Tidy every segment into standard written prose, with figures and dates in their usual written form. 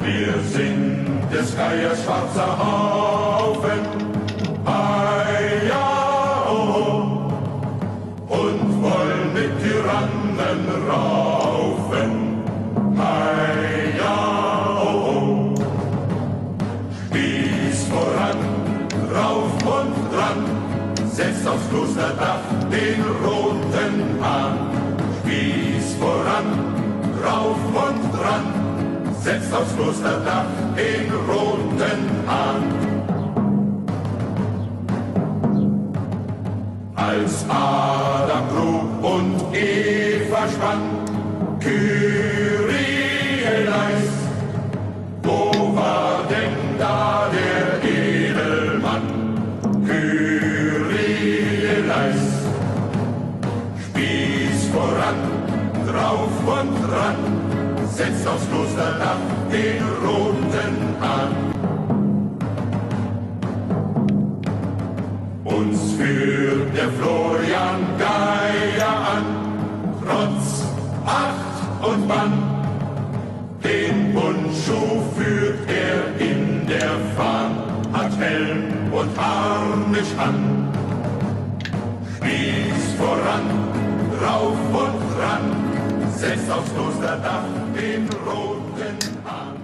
Wir sind des Geiers schwarzer Haufen, ja, oh, und wollen mit Tyrannen raufen, ja, oh, Spieß voran, rauf und dran, setzt aufs Klosterdach den roten Hahn. Spieß voran, rauf und dran, setzt aufs Klosterdach den roten Hahn. Als Adam grub und Eva spann, Kyrie eleis, wo war denn da der Edelmann? Kyrie eleis, Spieß voran, drauf und dran, setzt aufs Klosterdach den roten Hahn. Uns führt der Florian Geier an, trotz Acht und Bann. Den Bundschuh führt er in der Fahn, hat Helm und Harnisch an. Spieß voran, rauf und ran, setzt aufs Klosterdach den roten Hahn.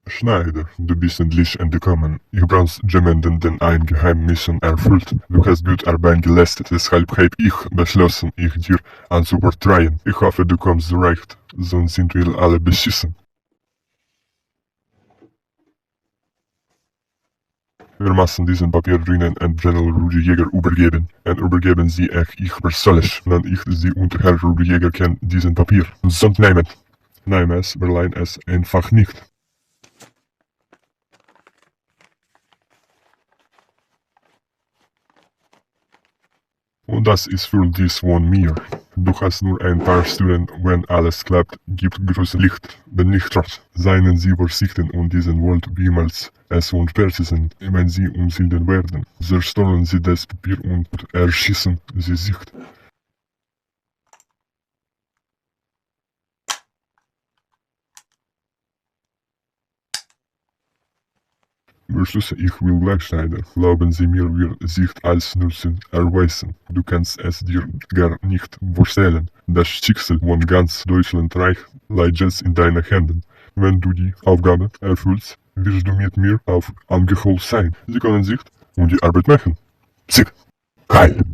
Schneider, du bist endlich entkommen. Ich brauch's jemanden, der ein Geheimmission erfüllt. Du hast gut Arbeit geleistet, deshalb habe ich beschlossen, ich dir anzuvertrauen. Ich hoffe, du kommst zurecht, sonst sind wir alle beschissen. Wir müssen diesen Papier drinnen an General Rudy Jäger übergeben. Und übergeben sie ich persönlich, denn ich sie und Herr Rudy Jäger kennen diesen Papier. Sonst nehmen. Nein, es verleihen es einfach nicht. Und das ist für dies von mir. Du hast nur ein paar Stunden, wenn alles klappt, gibt größtes Licht. Wenn nicht trotz, seien Sie vorsichtig und diesen Welt wiemals es und persisen, wenn Sie umsiedeln werden. Zerstören Sie das Papier und erschießen Sie sich. Versus ich will gleich Schneider. Glauben Sie mir, wir sich als Nutzen erweisen. Du kannst es dir gar nicht vorstellen. Das Schicksal von ganz Deutschlandreich liegt jetzt in deinen Händen. Wenn du die Aufgabe erfüllst, wirst du mit mir auf Angehol sein. Sie können sich und die Arbeit machen. Sieg! Heil!